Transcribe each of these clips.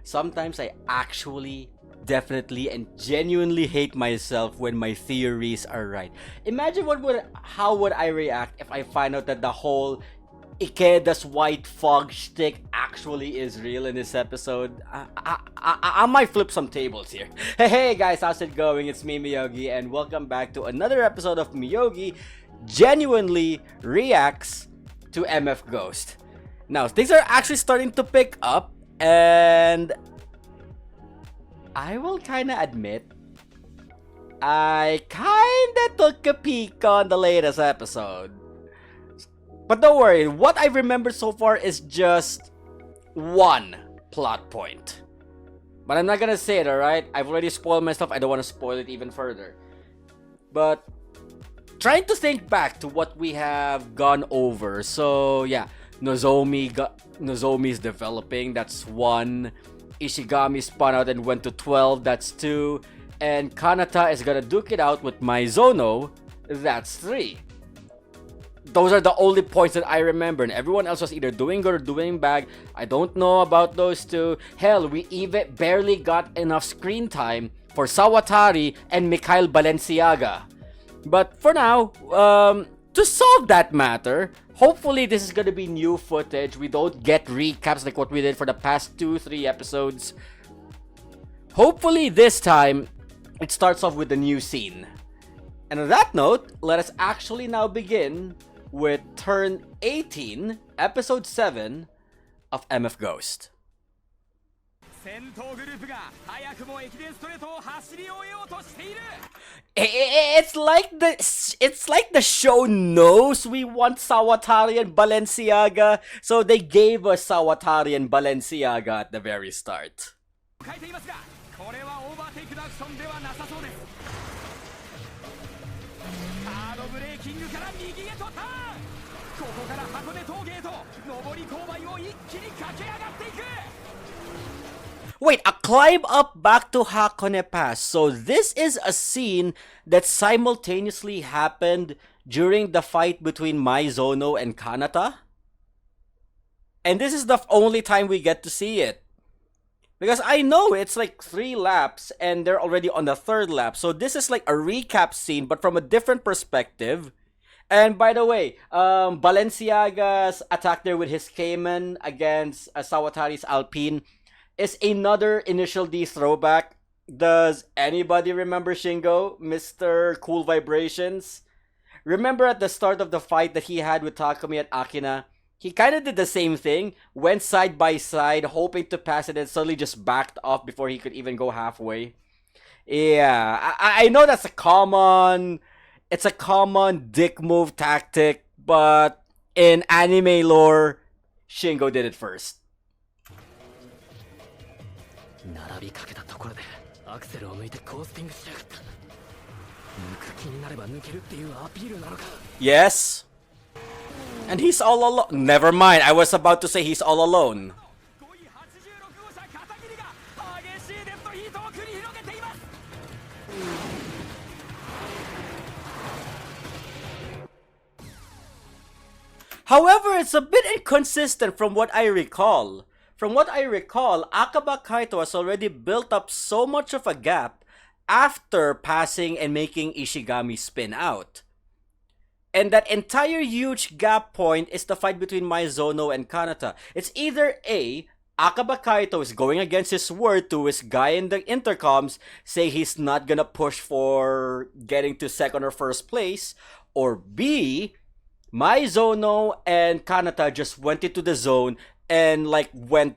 sometimes I actually, definitely, and genuinely hate myself when my theories are right. Imagine how would I react if I find out that the whole Ikeda's white fog shtick actually is real in this episode. I might flip some tables here. Hey guys, how's it going? It's me, Myogi, and welcome back to another episode of Myogi Genuinely Reacts to MF Ghost. Now, things are actually starting to pick up, and I will kinda admit, I kinda took a peek on the latest episode. But don't worry, what I remember so far is just one plot point. But I'm not gonna say it, alright? I've already spoiled myself, I don't want to spoil it even further. But trying to think back to what we have gone over. So yeah, Nozomi's developing, that's 1. Ishigami spun out and went to 12, that's 2. And Kanata is gonna duke it out with Mizono, that's 3. Those are the only points that I remember, and everyone else was either doing good or doing bad. I don't know about those two. Hell, we even barely got enough screen time for Sawatari and Mikhail Balenciaga. But for now, to solve that matter, hopefully this is gonna be new footage. We don't get recaps like what we did for the past 2-3 episodes. Hopefully this time, it starts off with a new scene. And on that note, let us actually now begin with turn 18, episode 7 of MF Ghost. It's like the show knows we want Sawatari and Balenciaga, so they gave us Sawatari and Balenciaga at the very start. Wait, a climb up back to Hakone Pass. So this is a scene that simultaneously happened during the fight between Mizono and Kanata? And this is the only time we get to see it. Because I know it's like 3 laps and they're already on the 3rd lap. So this is like a recap scene but from a different perspective. And by the way, Balenciaga's attack there with his Cayman against Sawatari's Alpine is another Initial D throwback. Does anybody remember Shingo, Mr. Cool Vibrations? Remember at the start of the fight that he had with Takumi at Akina? He kind of did the same thing, went side by side, hoping to pass it and suddenly just backed off before he could even go halfway. Yeah, I know that's a common dick move tactic, but in anime lore, Shingo did it first. Yes. And he's all alone. Never mind, I was about to say he's all alone. However, it's a bit inconsistent from what I recall. From what I recall, Akaba Kaito has already built up so much of a gap after passing and making Ishigami spin out. And that entire huge gap point is the fight between Mizono and Kanata. It's either A, Akaba Kaito is going against his word to his guy in the intercoms, say he's not gonna push for getting to 2nd or 1st place, or B, Mizono and Kanata just went into the zone and like went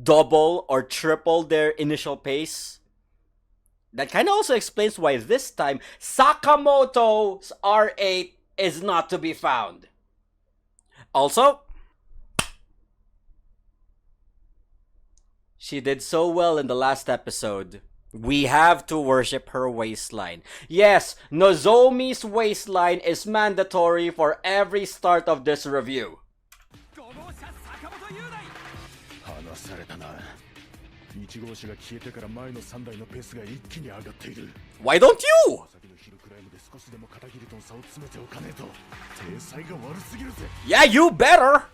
double or triple their initial pace. That kind of also explains why this time Sakamoto's R8 is not to be found. Also, she did so well in the last episode. We have to worship her waistline. Yes, Nozomi's waistline is mandatory for every start of this review. Why don't you? Yeah, you better.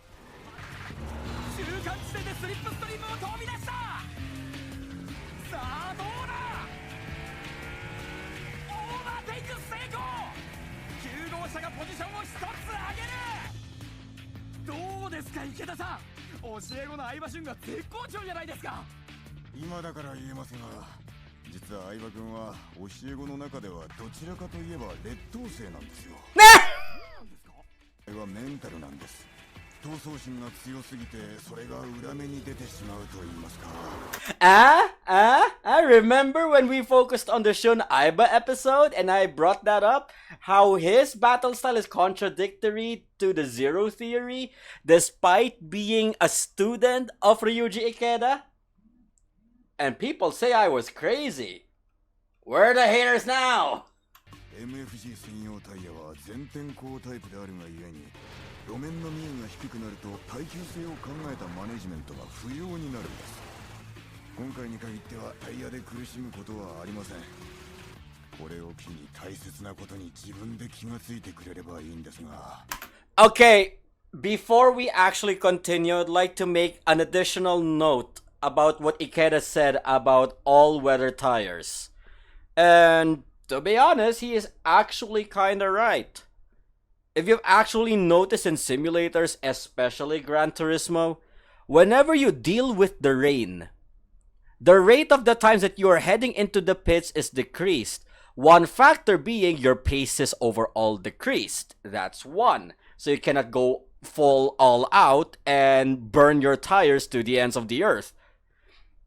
今だから言えますが、実は相葉君は教え子の中ではどちらかといえば劣等生なんですよ。これはメンタルなんです。闘争心が強すぎて、それが裏目に出てしまうと言いますか。I remember when we focused on the Shun Aiba episode and I brought that up, how his battle style is contradictory to the Zero Theory, despite being a student of Ryuji Ikeda? And people say I was crazy. Where are the haters now? MFG 専用タイヤは全天候タイプであるがゆえに、路面の面が低くなると耐久性を考えたマネジメントが不要になるんです。今回に限ってはタイヤで苦しむことはありません。これを機に大切なことに自分で気がついてくれればいいんですが。Okay, before we actually continue, I'd like to make an additional note about what Ikeda said about all-weather tires. And to be honest, he is actually kinda right. If you've actually noticed in simulators, especially Gran Turismo, whenever you deal with the rain, the rate of the times that you're heading into the pits is decreased. One factor being your pace is overall decreased. That's one. So you cannot go full all out and burn your tires to the ends of the earth.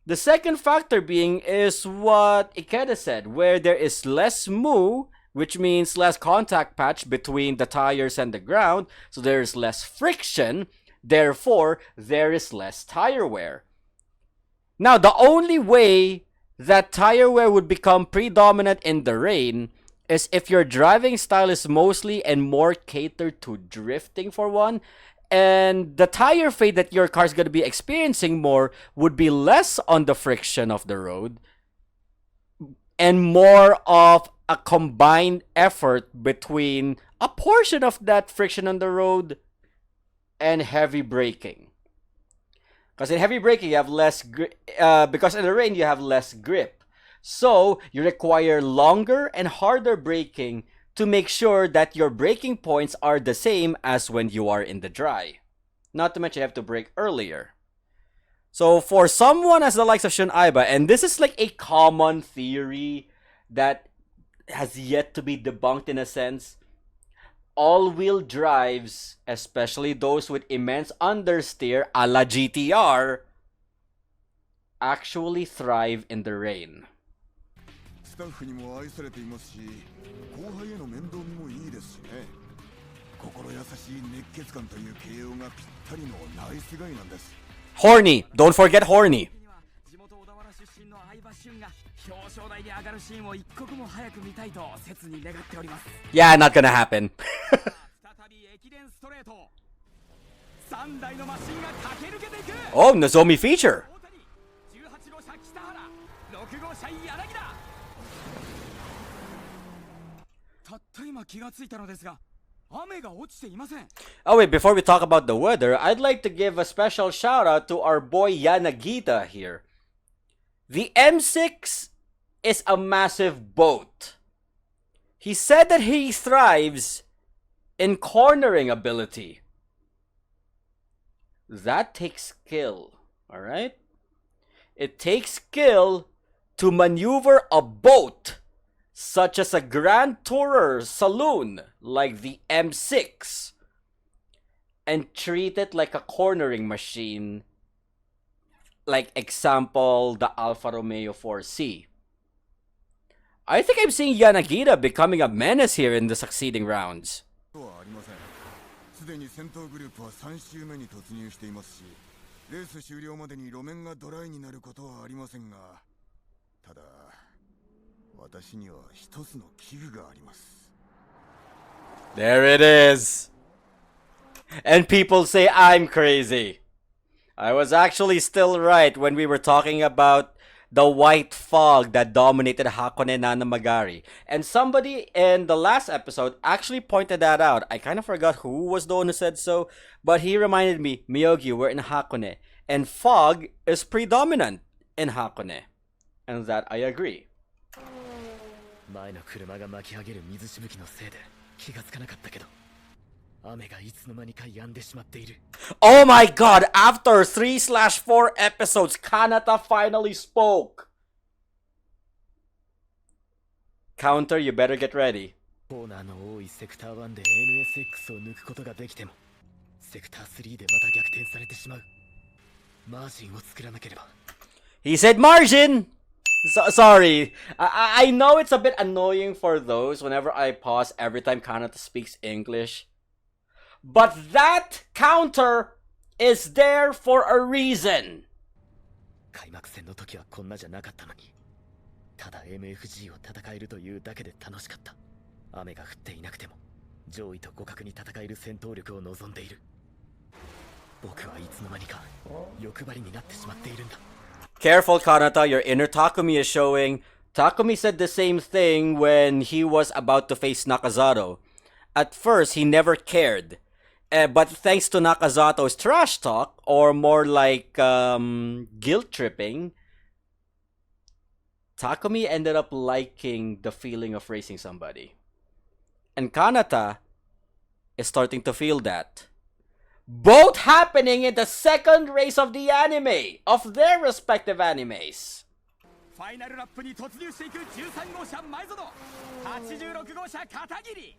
The second factor being is what Ikeda said, where there is less moo, which means less contact patch between the tires and the ground, so there is less friction, therefore there is less tire wear. Now, the only way that tire wear would become predominant in the rain is if your driving style is mostly and more catered to drifting for one, and the tire fade that your car is going to be experiencing more would be less on the friction of the road and more of a combined effort between a portion of that friction on the road and heavy braking. Because in heavy braking, you have less grip. Because in the rain, you have less grip. So, you require longer and harder braking to make sure that your braking points are the same as when you are in the dry. Not to mention, you have to brake earlier. So, for someone as the likes of Shun Aiba, and this is like a common theory that has yet to be debunked in a sense, all-wheel drives, especially those with immense understeer a la GTR, actually thrive in the rain. スタッフにも愛されていますし、後輩への面倒見もいいですしね。心優しい熱血感という形容がぴったりのナイスガイなんです。Horny, don't forget horny. Yeah, not gonna happen. Oh, Nozomi feature. Oh wait, before we talk about the weather, I'd like to give a special shout out to our boy Yanagita here. The M6 is a massive boat. He said that he thrives in cornering ability. That takes skill, alright? It takes skill to maneuver a boat such as a Grand Tourer saloon like the M6 and treat it like a cornering machine, like example the Alfa Romeo 4C. I think I'm seeing Yanagita becoming a menace here in the succeeding rounds. すでに先頭グループは3周目に突入していますし、レース終了までに路面がドライになることはありませんが、ただ私には一つの危惧があります。 There it is. And people say I'm crazy. I was actually still right when we were talking about the white fog that dominated Hakone Nanamagari. And somebody in the last episode actually pointed that out. I kind of forgot who was the one who said so, but he reminded me, Myogi, we're in Hakone, and fog is predominant in Hakone. And that I agree. 前の車が巻き上げる水しぶきのせいで気がつかなかったけど Oh my god, after 3/4 episodes, Kanata finally spoke. Counter, you better get ready. コーナーの多いセクター1で NSX を抜くことができてもセクター3でまた逆転されてしまう。マージンを作らなければ。 He said margin! Sorry. I know it's a bit annoying for those whenever I pause every time Kanata speaks English. But that counter is there for a reason. 開幕戦の時はこんなじゃなかったのに、ただ MFG を戦えるというだけで楽しかった。雨が降っていなくても上位と互角に戦える戦闘力を望んでいる。僕はいつの間にか欲張りになってしまっているんだ。 Careful, Kanata, your inner Takumi is showing. Takumi said the same thing when he was about to face Nakazato. At first, he never cared. But thanks to Nakazato's trash talk, or more like guilt tripping, Takumi ended up liking the feeling of racing somebody. And Kanata is starting to feel that. Both happening in the second race of the anime, of their respective animes. ファイナルラップに突入していく13号車前園、86号車片桐。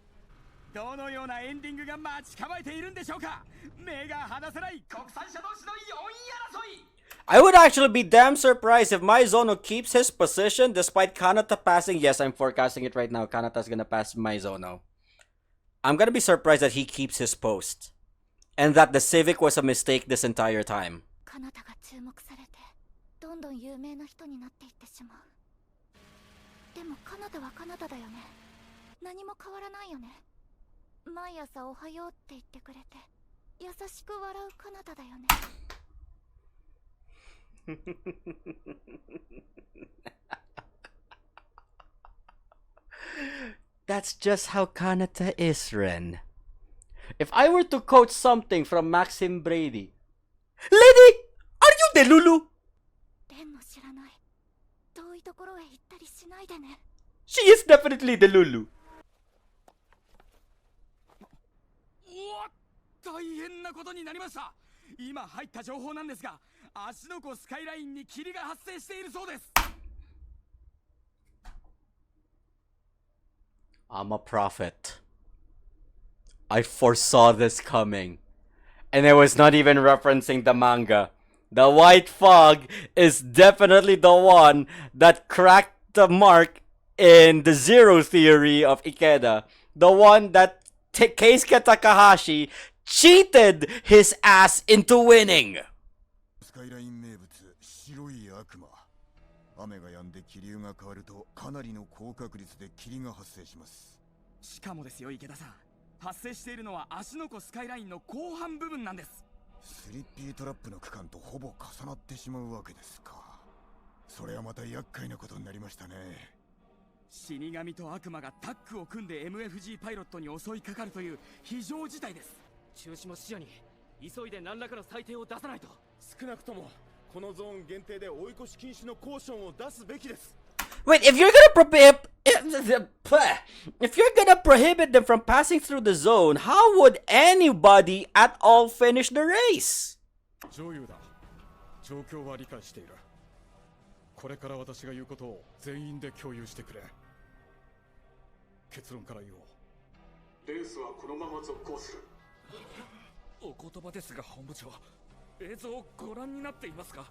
どのようなエンディングが待ち構えているんでしょうか。目が離せない国産車同士の4位争い。 I would actually be damn surprised if Maizono keeps his position despite Kanata passing. Yes, I'm forecasting it right now. Kanata's gonna pass Maizono. I'm gonna be surprised that he keeps his post. And that the Civic was a mistake this entire time. カナタが注目されてどんどん有名な人になっていってしまう。でもカナタはカナタだよね。何も変わらないよね。毎朝おはようって言ってくれて優しく笑うカナタだよね。That's just how Kanata is, Ren. If I were to quote something from Maxim Brady, Lady, are you Delulu? レンの知らない遠いところへ行ったりしないでね。 She is definitely Delulu. 大変なことになりました。今入った情報なんですが、芦ノ湖スカイラインに霧が発生しているそうです。 I'm a prophet. I foresaw this coming. And I was not even referencing the manga. The white fog is definitely the one that cracked the mark in the zero theory of Ikeda. The one that Keisuke Takahashi cheated his ass into winning. スカイライン名物白い悪魔。雨が止んで気流が変わるとかなりの高確率で霧が発生します。しかもですよ池田さん、発生しているのは芦ノ湖スカイラインの後半部分なんです。スリッピートラップの区間とほぼ重なってしまうわけですか。それはまた厄介なことになりましたね。死神と悪魔がタッグを組んで MFG パイロットに襲いかかるという非常事態です。中止も視野に急いで何らかの裁定を出さないと。少なくともこのゾーン限定で追い越し禁止のコーションを出すべきです。 Wait, if you're gonna prohibit them from passing through the zone, how would anybody at all finish the race? 上優だ。状況は理解している。これから私が言うことを全員で共有してくれ。結論から言おう。レースはこのまま続行する。お言葉ですが本部長、映像をご覧になっていますか？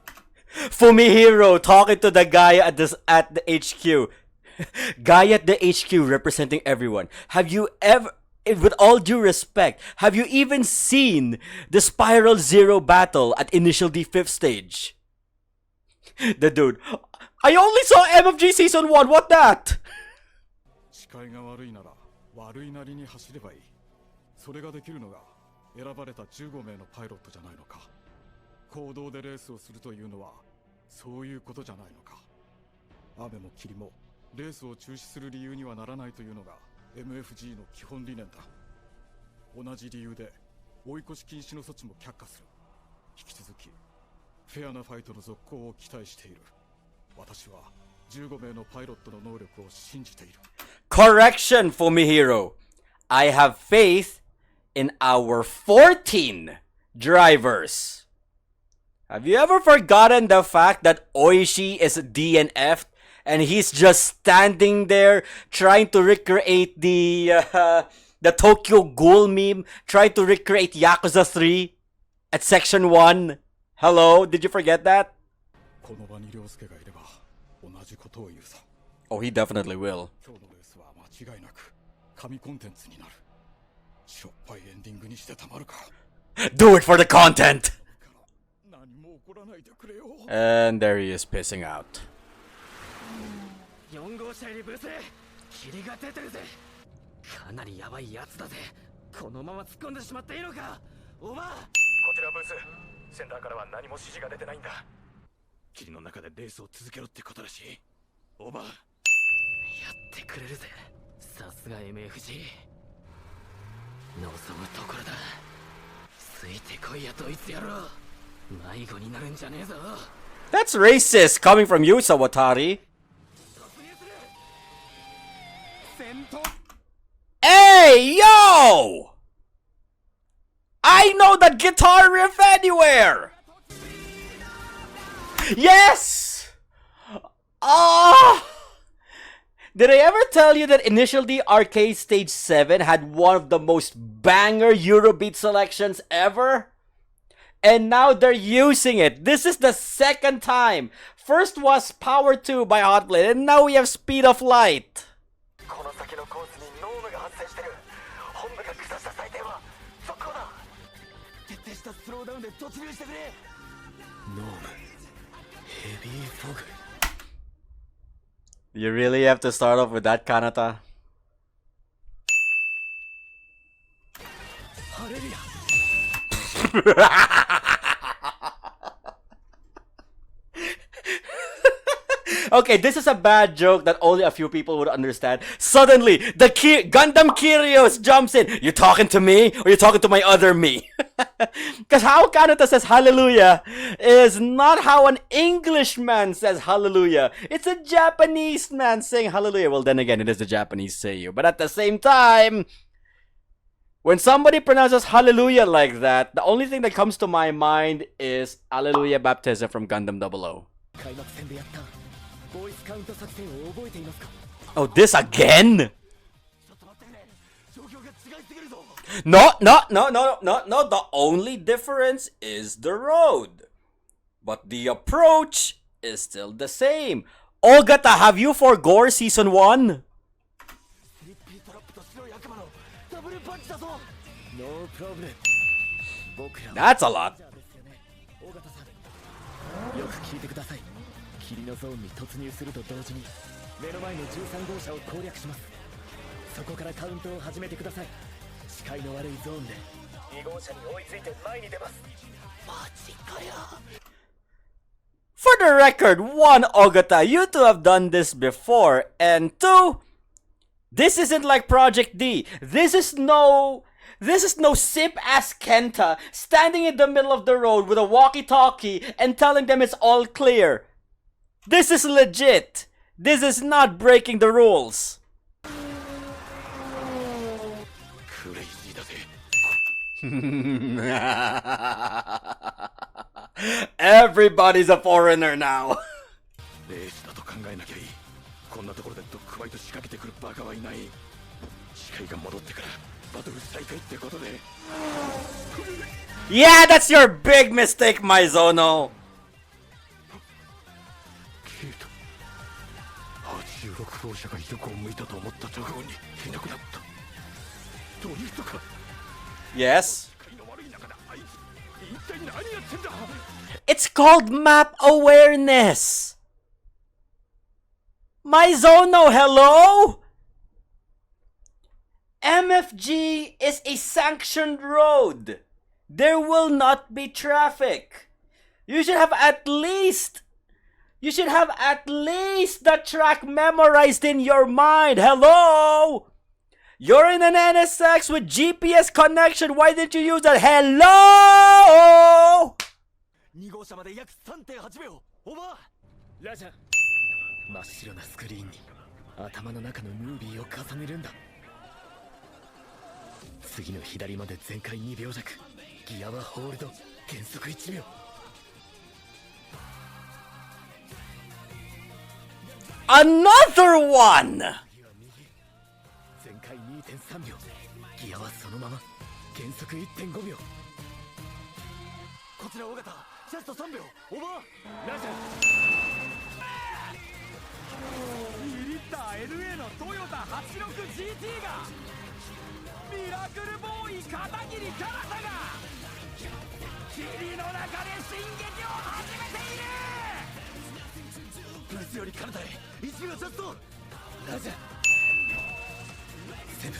Fumihiro talking to the guy at the HQ. Guy at the HQ representing everyone. Have you ever, with all due respect, have you even seen the Spiral Zero battle at Initial D 5th stage? The dude, I only saw MFG Season 1, what that? 視界が悪いなら悪いなりに走ればいい。それができるのが選ばれた15名のパイロットじゃないのか。行動でレースをするというのはそういうことじゃないのか。雨も霧もレースを中止する理由にはならないというのが MFG の基本理念だ。同じ理由で追い越し禁止の措置も却下する。引き続きフェアなファイトの続行を期待している。私は15名のパイロットの能力を信じている。 Correction, Fumihiro. I have faith in our 14 drivers. Have you ever forgotten the fact that Oishi is DNF and he's just standing there trying to recreate the Tokyo Ghoul meme, trying to recreate Yakuza 3 at Section 1? Hello, did you forget that? この場に涼介がいれば同じことを言うさ。 Oh, he definitely will. 今日のレースは間違いなく神コンテンツになる。しょっぱいエンディングにしてたまるか。 Do it for the content! 何も起こらないでくれよ。 And there he is pissing out. 4号車よりブース霧が出てるぜ。かなりヤバいやつだぜ。このまま突っ込んでしまっていいのか、おばあ。こちらブース、センターからは何も指示が出てないんだ。霧の中でレースを続けろってことらしい。おばあ、やってくれるぜ。さすが MFG。望むところだ。ついてこいやドイツ野郎。迷子になるんじゃねえぞ。 That's racist coming from you, Sawatari. Hey, yo! I know that guitar riff anywhere! Yes! Ah! Did I ever tell you that initially Arcade Stage 7 had one of the most banger Eurobeat selections ever? And now they're using it. This is the second time. First was Power 2 by Hotblade, and now we have Speed of Light. この先のコースにノームが発生してる。本部が下した採点は速攻だ。徹底したスローダウンで突入してくれ。ノーム、ヘビーフォグ。 You really have to start off with that, Kanata? ハレルヤ。 Okay, this is a bad joke that only a few people would understand. Suddenly, the Gundam Kyrios jumps in. You talking to me or you talking to my other me? Because how Kanata says hallelujah is not how an Englishman says hallelujah. It's a Japanese man saying hallelujah. Well, then again, it is the Japanese Seiyu. But at the same time, when somebody pronounces hallelujah like that, the only thing that comes to my mind is Hallelujah Baptism from Gundam 00. 開幕戦でやったボイスカウント作戦を覚えていますか。 Oh, this again? ちょっと待ってくれ。状況が違いすぎるぞ。 No. The only difference is the road. But the approach is still the same. Ogata, have you for Gore Season 1? スリッピートラップと白い悪魔のダブルパンチだぞ。ノープロブレム。僕らは That's a lot. ですよね。尾形さん、よく聞いてください。霧のゾーンに突入すると同時に目の前の13号車を攻略します。そこからカウントを始めてください。視界の悪いゾーンで2号車に追いついて前に出ます。マジかよ。 For the record, 1, Ogata, you two have done this before. And 2, this isn't like Project D. This is no simp-ass Kenta standing in the middle of the road with a walkie-talkie and telling them it's all clear. This is legit. This is not breaking the rules. クレイジーだぜ。 Everybody's a foreigner now. レースだと考えなきゃいい。こんなところでドッグファイト仕掛けてくるバカはいない。視界が戻ってからバトル再開ってことで。 Yeah, that's your big mistake, Maizono. ケイト、86号車が横を向いたと思った直後にいなくなった。どういう人か。 Yes. 視界の悪い中であいつ一体何やってんだ。 It's called map awareness. Maizono, hello? MFG is a sanctioned road. There will not be traffic. You should have at least the track memorized in your mind. Hello? You're in an NSX with GPS connection. Why didn't you use that? Hello? 2号車まで約 3.8 秒。オーバー。ラジャー。真っ白なスクリーンに頭の中のムービーを重ねるんだ。次の左まで全開2秒弱。ギアはホールド、減速1秒。Another one! 次は右、全開 2.3 秒。ギアはそのまま、減速 1.5 秒。こちら尾形、ジャスト3秒、オーバー。ラジャ2リッター LA のトヨタ 86GT がミラクルボーイ片桐かなたが霧の中で進撃を始めている。ブースより体へ1秒ジャスト。ラジャセブン、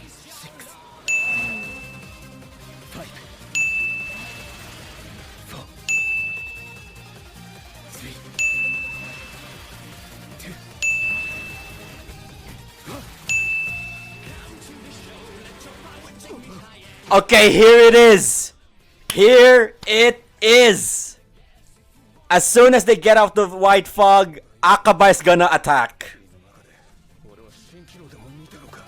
シックス、ファイブ、フォー、スリー、ツー、Okay, here it is. Here it is. As soon as they get out the white fog, Akaba is gonna attack. 俺は蜃気楼でも見たのか。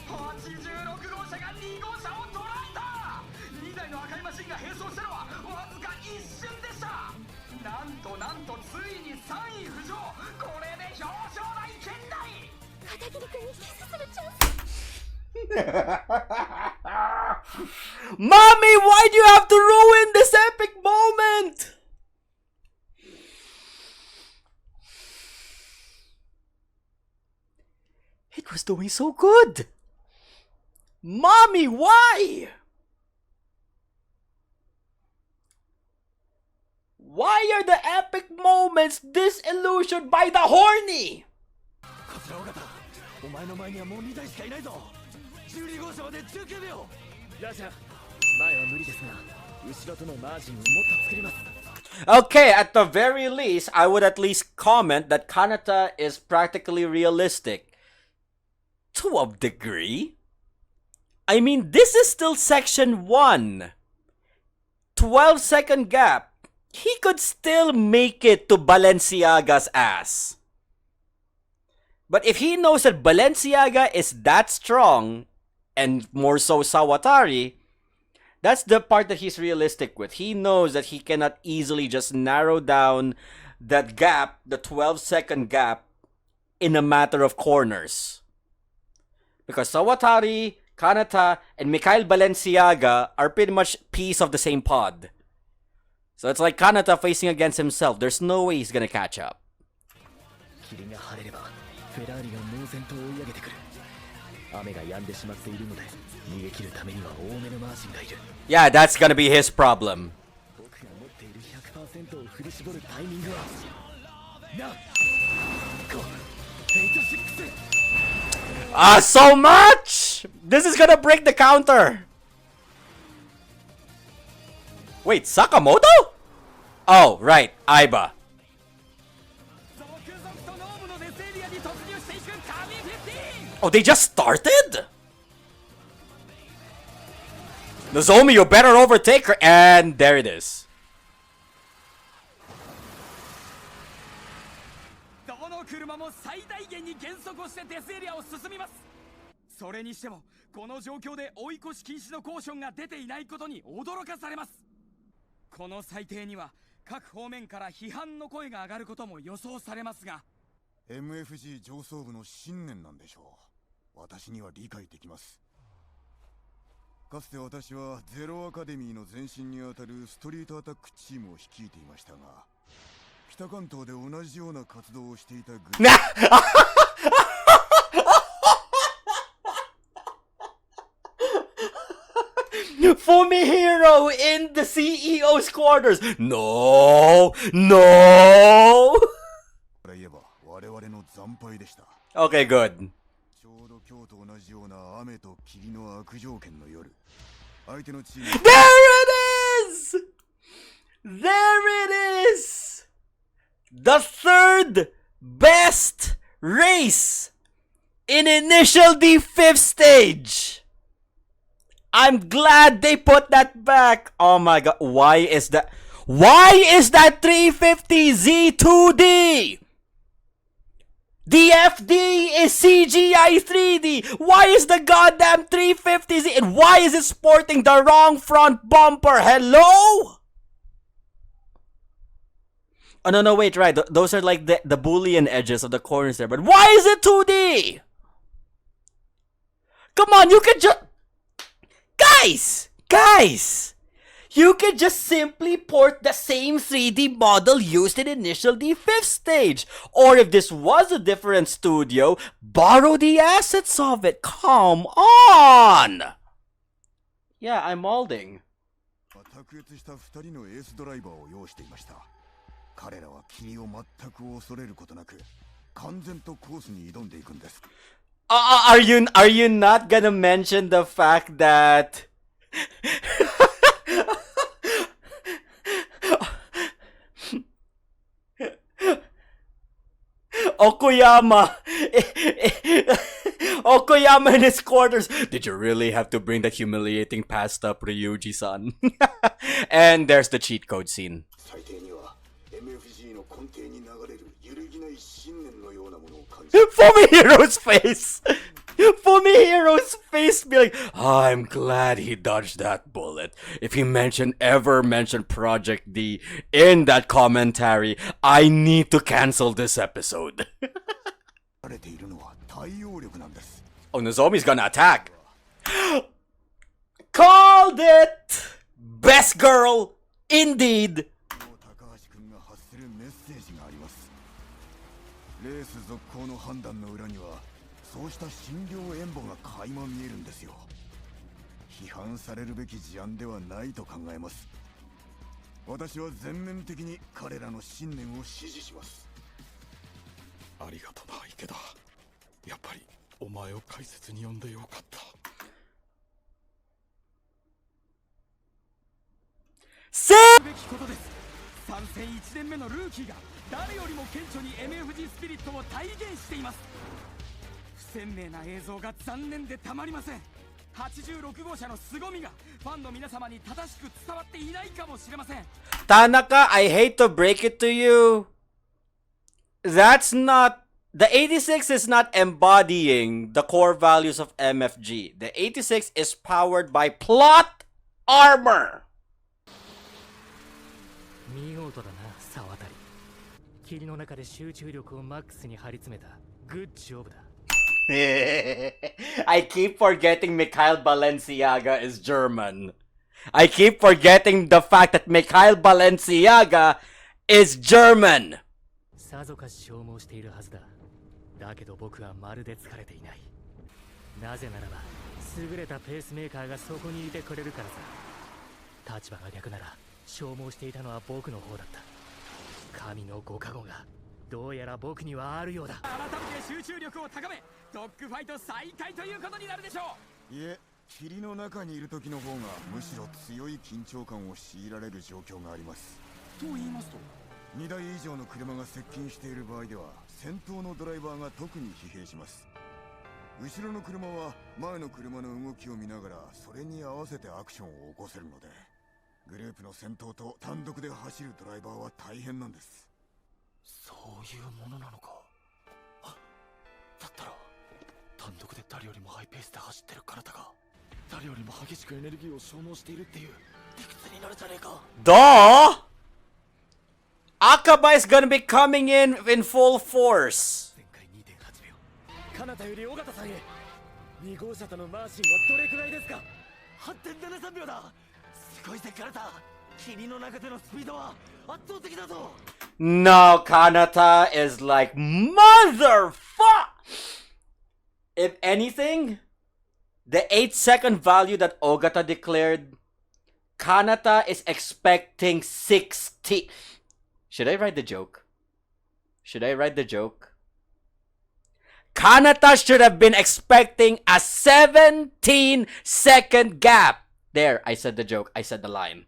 86号車が2号車を捉えた。2台の赤いマシンが並走したのはわずか一瞬でした。なんとついに3位浮上。これで表彰台圏内。片桐君にキスするチャンス。Mommy, why do you have to ruin this epic moment? It was doing so good. Mommy, why? Why are the epic moments disillusioned by the horny? こちら尾形、お前の前にはもう2台しかいないぞ。12号車まで19秒。ラジャ前は無理ですが、後ろとのマージンをもっと作ります。Okay, at the very least, I would at least comment that Kanata is practically realistic. To a degree. I mean, this is still section 1. 12-second gap. He could still make it to Balenciaga's ass. But if he knows that Balenciaga is that strong, and more so Sawatari, that's the part that he's realistic with. He knows that he cannot easily just narrow down that gap, the 12-second gap, in a matter of corners. Because Sawatari, Kanata, and Mikhail Balenciaga are pretty much piece of the same pod. So it's like Kanata facing against himself. There's no way he's gonna catch up. 霧が晴れればフェラーリが猛然と追い上げてくる。雨が止んでしまっているので逃げ切るためには多めのマージンがいる。 Yeah, that's gonna be his problem. 僕が持っている 100% を振り絞るタイミングはな、5、8、6。So much! This is gonna break the counter! Wait, Sakamoto? Oh, right, Aiba. 続々とノームのデスエリアに突入していく神15。 Oh, they just started? Nozomi, you better overtake her. And there it is. どの車も最大限に減速をしてデスエリアを進みます。それにしてもこの状況で追い越し禁止のコーションが出ていないことに驚かされます。この裁定には各方面から批判の声が上がることも予想されますが、 MFG 上層部の信念なんでしょう。私には理解できます。かつて私はゼロアカデミーの前身にあたるストリートアタックチームを率いていましたが、北関東で同じような活動をしていたグループFumihiro in the CEO's quarters. No, no. から言えば我々の惨敗でした。 Okay, good. ちょうど今日と同じような雨と霧の悪条件の夜、相手のチーム There it is! There it is! The third best race in Initial D 5th stage. I'm glad they put that back. Oh my god, why is that 350 Z2D? The FD is CGI 3D. Why is the goddamn 350Z and why is it sporting the wrong front bumper? Hello? Oh no, wait, right. Those are like the Boolean edges of the corners there. But why is it 2D? Come on, you can just... Guys! You can just simply port the same 3D model used in initial D5th stage. Or if this was a different studio, borrow the assets of it. Come on! Yeah, I'm molding. 卓越した2人のエースドライバーを擁していました。彼らは霧を全く恐れることなく、完全とコースに挑んでいくんです。Are you not gonna mention the fact that Okoyama in his quarters. Did you really have to bring the humiliating past up, Ryuji-san? And there's the cheat code scene. Fumihiro's face! Fumihiro's face be like, oh, I'm glad he dodged that bullet. If he ever mentioned Project D in that commentary, I need to cancel this episode. Oh, Nozomi's gonna attack. Called it! Best girl, indeed. レース続行の判断の裏にはそうした診療援護が垣間見えるんですよ。批判されるべき事案ではないと考えます。私は全面的に彼らの信念を支持します。ありがとな池田。やっぱりお前を解説に呼んでよかった。せーべきことです。参戦1年目のルーキーが誰よりも顕著に MFG スピリットを体現しています。不鮮明な映像が残念でたまりません。86号車の凄みがファンの皆様に正しく伝わっていないかもしれません。 Tanaka, I hate to break it to you. That's not... The 86 is not embodying the core values of MFG. The 86 is powered by plot armor. 見事だな、沢渡り。霧の中で集中力をマックスに張り詰めたグッジョブだ。I keep forgetting Mikhail Balenciaga is German. I keep forgetting the fact that Mikhail Balenciaga is German. さぞかし消耗しているはずだ。だけど僕はまるで疲れていない。なぜならば、優れたペースメーカーがそこにいてくれるからさ。立場が逆なら、消耗していたのは僕の方だった。神のご加護がどうやら僕にはあるようだ。改めて集中力を高め、ドッグファイト再開ということになるでしょう。いえ、霧の中にいる時の方がむしろ強い緊張感を強いられる状況があります。と言いますと、2台以上の車が接近している場合では先頭のドライバーが特に疲弊します。後ろの車は前の車の動きを見ながらそれに合わせてアクションを起こせるので、グループの先頭と単独で走るドライバーは大変なんです。そういうものなのか。だったら単独で誰よりもハイペースで走ってる体が誰よりも激しくエネルギーを消耗しているっていう理屈になるじゃねえか。Duh! Akaba is gonna be coming in full force. 前回 2.8 秒。カナタより尾形さんへ。2号車とのマーシンはどれくらいですか。 8.73 秒だ。すごいぜカナタ。霧の中でのスピードは圧倒的だぞ。 No, Kanata is like, motherfuck! If anything, the 8-second value that Ogata declared, Kanata is expecting 60. Should I write the joke? Kanata should have been expecting a 17-second gap. There, I said the joke. I said the line.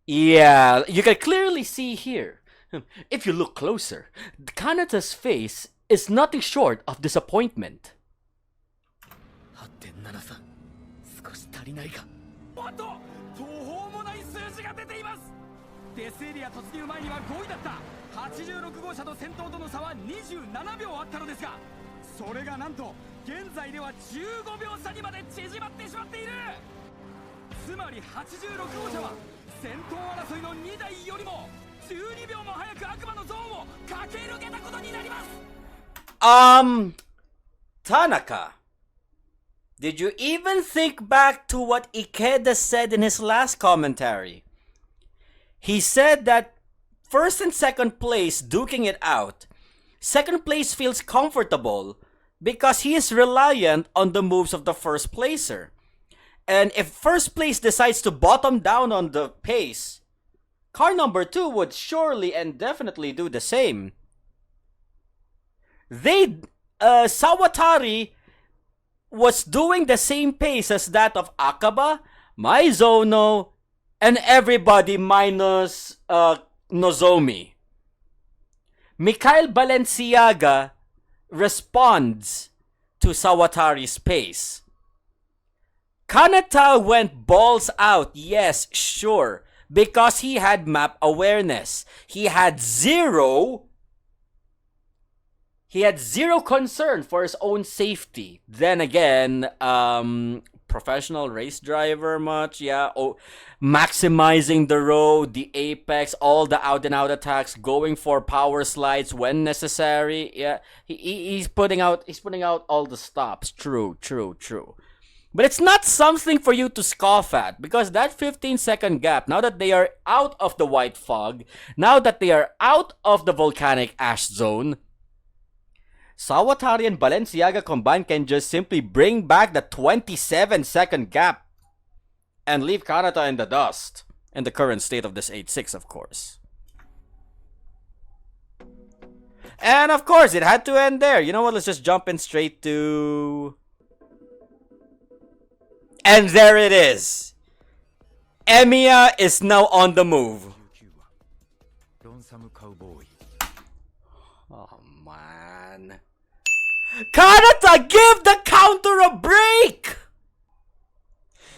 Yeah, you can clearly see here. If you look closer, Kanata's face is nothing short of disappointment. 8.73 少し足りないか。おっと、途方もない数字が出ています。デスエリア突入前には5位だった86号車と先頭との差は27秒あったのですが、それがなんと現在では15秒差にまで縮まってしまっている。つまり86号車は先頭争いの2台よりも12秒も早く悪魔のゾーンを駆け抜けたことになります。Tanaka, did you even think back to what Ikeda said in his last commentary? He said that first and second place duking it out. Second place feels comfortable because he is reliant on the moves of the first placer. And if first place decides to bottom down on the pace, car number 2 would surely and definitely do the same. Sawatari was doing the same pace as that of Akaba, Maizono, and everybody minus Nozomi. Mikhail Balenciaga responds to Sawatari's pace. Kanata went balls out, yes, sure, because he had map awareness. He had zero concern for his own safety. Then again, professional race driver much, yeah. Oh, maximizing the road, the apex, all the out and out attacks, going for power slides when necessary. Yeah, he's putting out all the stops. True. But it's not something for you to scoff at, because that 15-second gap, now that they are out of the white fog, now that they are out of the volcanic ash zone, Sawatari and Balenciaga combined can just simply bring back the 27-second gap and leave Kanata in the dust. In the current state of this 8-6, of course. And of course, it had to end there. You know what? Let's just jump in straight to... And there it is. Emiya is now on the move. Oh, man. Kanata, give the counter a break!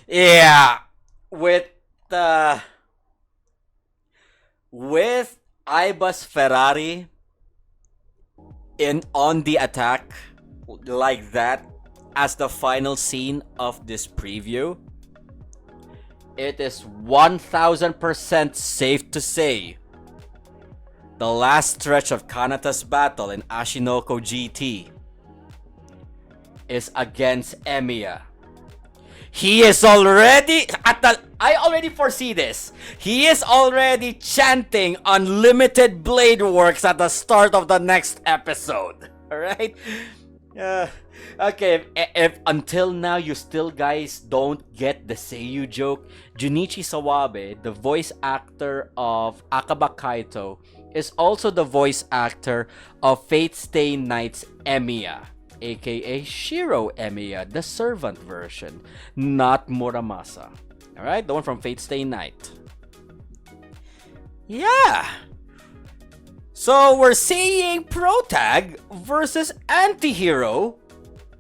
Yeah. With Aiba's Ferrari on the attack like that, as the final scene of this preview, it is 1000% safe to say the last stretch of Kanata's battle in Ashinoko GT is against Emiya. He is already I already foresee this. He is already chanting Unlimited Blade Works at the start of the next episode. Alright? Okay, if until now you still guys don't get the Seiyu joke, Junichi Sawabe, the voice actor of Akaba Kaito, is also the voice actor of Fate Stay Night's Emiya, aka Shiro Emiya, the servant version, not Muramasa. Alright, the one from Fate Stay Night. Yeah! So we're seeing Protag versus Antihero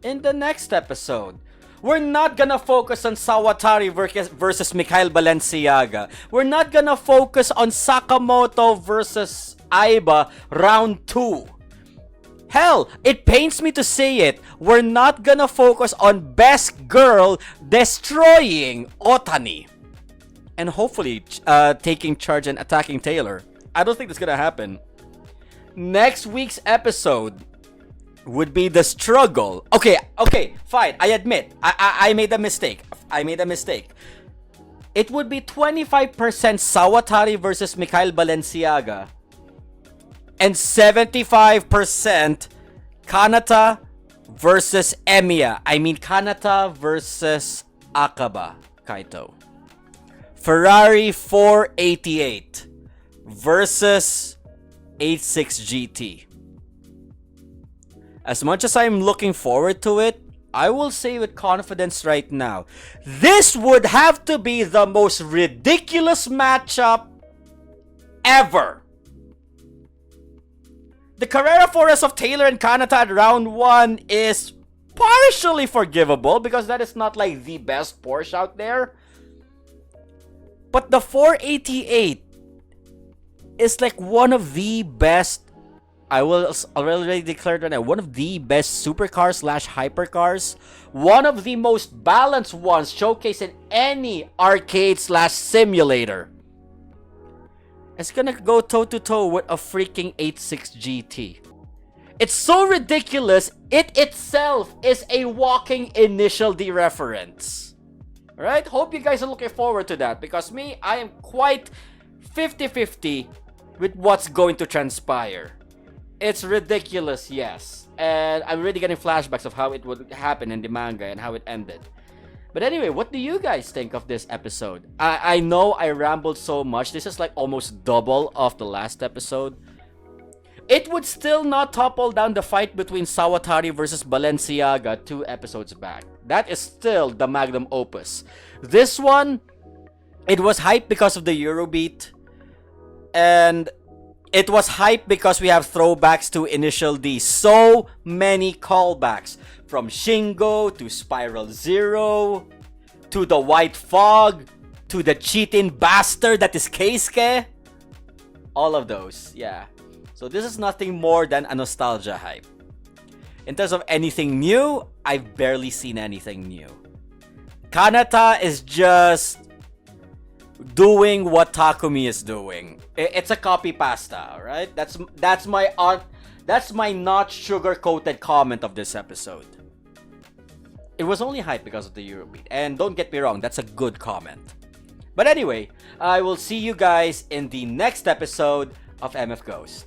in the next episode. We're not gonna focus on Sawatari versus Mikhail Balenciaga. We're not gonna focus on Sakamoto versus Aiba round 2. Hell, it pains me to say it, we're not gonna focus on Best Girl destroying Otani and hopefully taking charge and attacking Taylor. I don't think that's gonna happen. Next week's episode would be the struggle. Okay, fine. I admit, I made a mistake. It would be 25% Sawatari versus Mikhail Balenciaga and 75% Kanata versus Emiya. I mean Kanata versus Akaba Kaito. Ferrari 488 versus 86 GT. As much as I'm looking forward to it, I will say with confidence right now, this would have to be the most ridiculous matchup ever. The Carrera Forest of Taylor and Kanata at round 1 is partially forgivable because that is not like the best Porsche out there. But the 488 is like one of the best. I will already declare that now, one of the best supercars slash hypercars. One of the most balanced ones showcased in any arcade slash simulator. It's gonna go toe to toe with a freaking 86 GT. It's so ridiculous, it itself is a walking initial D reference. Alright, hope you guys are looking forward to that, because me, I am quite 50-50 with what's going to transpire. It's ridiculous, yes. And I'm really getting flashbacks of how it would happen in the manga and how it ended. But anyway, what do you guys think of this episode? I know I rambled so much. This is like almost double of the last episode. It would still not topple down the fight between Sawatari versus Balenciaga 2 episodes back. That is still the magnum opus. This one, it was hyped because of the Eurobeat. And it was hyped because we have throwbacks to Initial D. So many callbacks. From Shingo to Spiral Zero to the White Fog to the cheating bastard that is Keisuke. All of those, yeah. So this is nothing more than a nostalgia hype. In terms of anything new, I've barely seen anything new. Kanata is just doing what Takumi is doing. It's a copy pasta, alright? That's my not sugar-coated comment of this episode. It was only hype because of the Eurobeat. And don't get me wrong, that's a good comment. But anyway, I will see you guys in the next episode of MF Ghost.